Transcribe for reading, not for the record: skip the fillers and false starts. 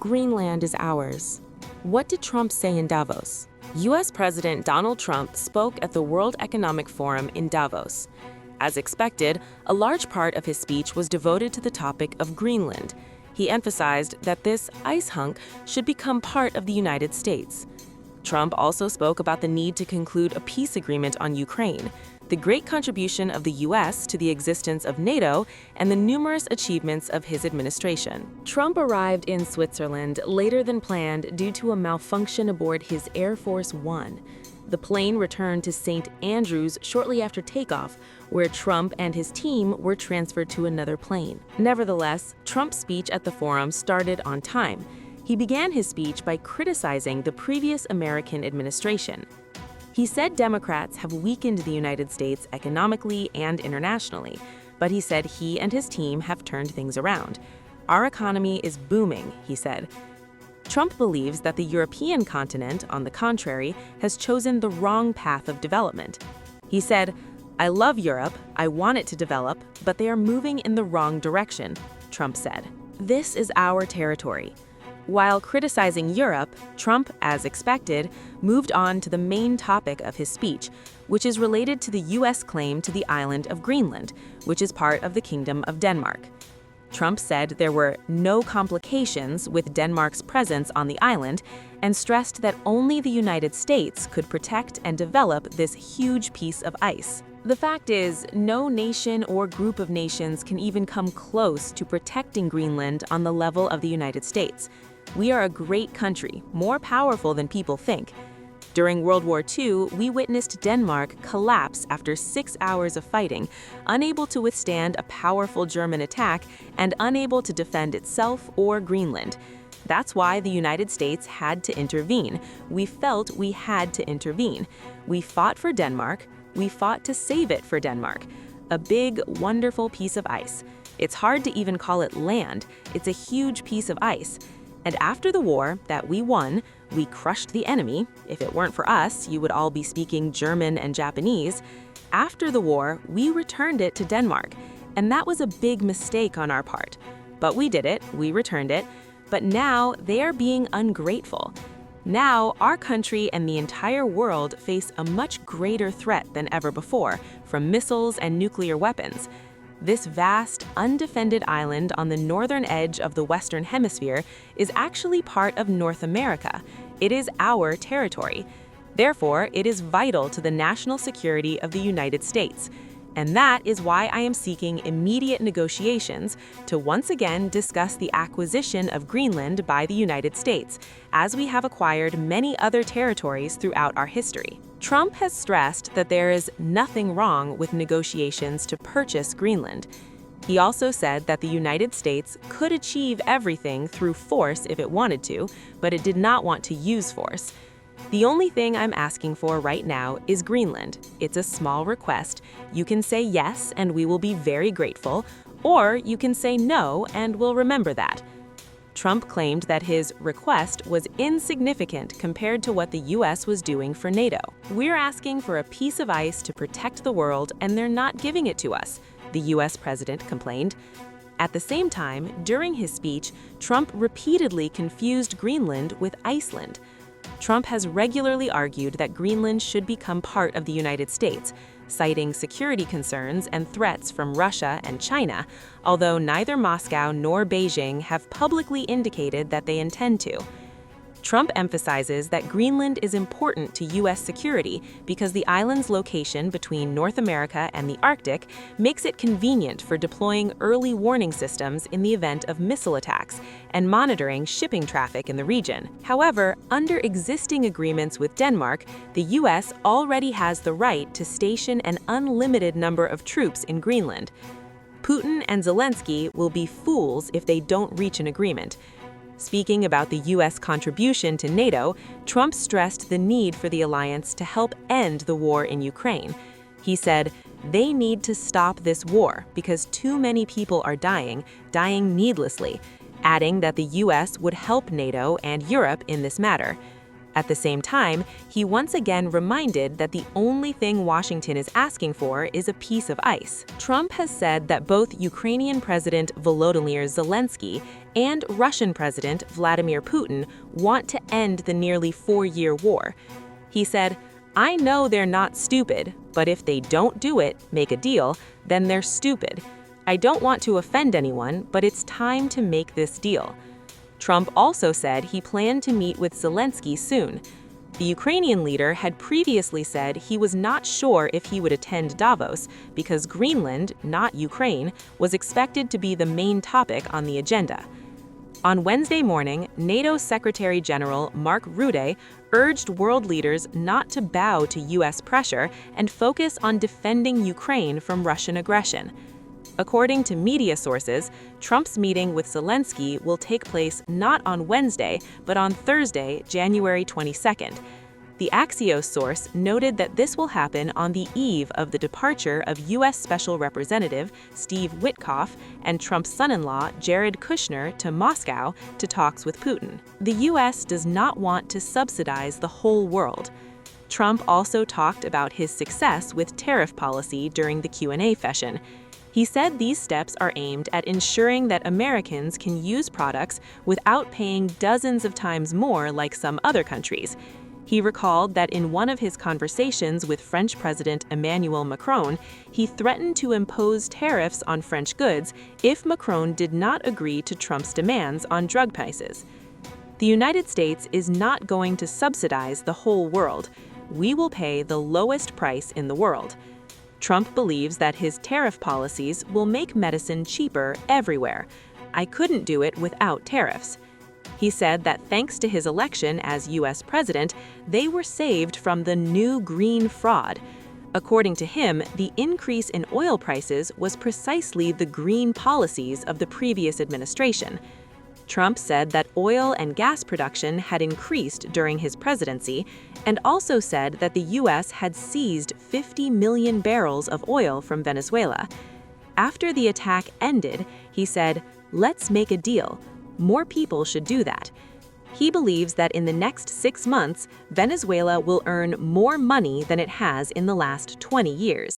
Greenland is ours. What did Trump say in Davos? U.S. President Donald Trump spoke at the World Economic Forum in Davos. As expected, a large part of his speech was devoted to the topic of Greenland. He emphasized that this ice hunk should become part of the United States. Trump also spoke about the need to conclude a peace agreement on Ukraine, the great contribution of the U.S. to the existence of NATO, and the numerous achievements of his administration. Trump arrived in Switzerland later than planned due to a malfunction aboard his Air Force One. The plane returned to St. Andrews shortly after takeoff, where Trump and his team were transferred to another plane. Nevertheless, Trump's speech at the forum started on time. He began his speech by criticizing the previous American administration. He said Democrats have weakened the United States economically and internationally, but he said he and his team have turned things around. "Our economy is booming," he said. Trump believes that the European continent, on the contrary, has chosen the wrong path of development. He said, "I love Europe, I want it to develop, but they are moving in the wrong direction," Trump said. "This is our territory." While criticizing Europe, Trump, as expected, moved on to the main topic of his speech, which is related to the U.S. claim to the island of Greenland, which is part of the Kingdom of Denmark. Trump said there were no complications with Denmark's presence on the island and stressed that only the United States could protect and develop this huge piece of ice. The fact is, no nation or group of nations can even come close to protecting Greenland on the level of the United States. We are a great country, more powerful than people think. During World War II, we witnessed Denmark collapse after 6 hours of fighting, unable to withstand a powerful German attack and unable to defend itself or Greenland. That's why the United States had to intervene. We felt we had to intervene. We fought for Denmark. We fought to save it for Denmark. A big, wonderful piece of ice. It's hard to even call it land. It's a huge piece of ice. And after the war that we won, we crushed the enemy. If it weren't for us, you would all be speaking German and Japanese. After the war, we returned it to Denmark. And that was a big mistake on our part. But we did it, we returned it. But now they are being ungrateful. Now, our country and the entire world face a much greater threat than ever before from missiles and nuclear weapons. This vast, undefended island on the northern edge of the Western Hemisphere is actually part of North America. It is our territory. Therefore, it is vital to the national security of the United States. And that is why I am seeking immediate negotiations to once again discuss the acquisition of Greenland by the United States, as we have acquired many other territories throughout our history. Trump has stressed that there is nothing wrong with negotiations to purchase Greenland. He also said that the United States could achieve everything through force if it wanted to, but it did not want to use force. The only thing I'm asking for right now is Greenland. It's a small request. You can say yes, and we will be very grateful, or you can say no, and we'll remember that. Trump claimed that his request was insignificant compared to what the U.S. was doing for NATO. "We're asking for a piece of ice to protect the world, and they're not giving it to us," the U.S. president complained. At the same time, during his speech, Trump repeatedly confused Greenland with Iceland. Trump has regularly argued that Greenland should become part of the United States, citing security concerns and threats from Russia and China, although neither Moscow nor Beijing have publicly indicated that they intend to. Trump emphasizes that Greenland is important to U.S. security because the island's location between North America and the Arctic makes it convenient for deploying early warning systems in the event of missile attacks and monitoring shipping traffic in the region. However, under existing agreements with Denmark, the U.S. already has the right to station an unlimited number of troops in Greenland. Putin and Zelensky will be fools if they don't reach an agreement. Speaking about the U.S. contribution to NATO, Trump stressed the need for the alliance to help end the war in Ukraine. He said, "They need to stop this war because too many people are dying needlessly," adding that the U.S. would help NATO and Europe in this matter. At the same time, he once again reminded that the only thing Washington is asking for is a piece of ice. Trump has said that both Ukrainian President Volodymyr Zelensky and Russian President Vladimir Putin want to end the nearly 4-year war. He said, "I know they're not stupid, but if they don't do it, make a deal, then they're stupid. I don't want to offend anyone, but it's time to make this deal." Trump also said he planned to meet with Zelensky soon. The Ukrainian leader had previously said he was not sure if he would attend Davos because Greenland, not Ukraine, was expected to be the main topic on the agenda. On Wednesday morning, NATO Secretary General Mark Rutte urged world leaders not to bow to U.S. pressure and focus on defending Ukraine from Russian aggression. According to media sources, Trump's meeting with Zelensky will take place not on Wednesday, but on Thursday, January 22nd. The Axios source noted that this will happen on the eve of the departure of U.S. Special Representative Steve Witkoff and Trump's son-in-law Jared Kushner to Moscow to talks with Putin. The U.S. does not want to subsidize the whole world. Trump also talked about his success with tariff policy during the Q&A session. He said these steps are aimed at ensuring that Americans can use products without paying dozens of times more like some other countries. He recalled that in one of his conversations with French President Emmanuel Macron, he threatened to impose tariffs on French goods if Macron did not agree to Trump's demands on drug prices. The United States is not going to subsidize the whole world. We will pay the lowest price in the world. Trump believes that his tariff policies will make medicine cheaper everywhere. "I couldn't do it without tariffs." He said that thanks to his election as U.S. president, they were saved from the new green fraud. According to him, the increase in oil prices was precisely the green policies of the previous administration. Trump said that oil and gas production had increased during his presidency, and also said that the U.S. had seized 50 million barrels of oil from Venezuela. After the attack ended, he said, "Let's make a deal. More people should do that." He believes that in the next 6 months, Venezuela will earn more money than it has in the last 20 years.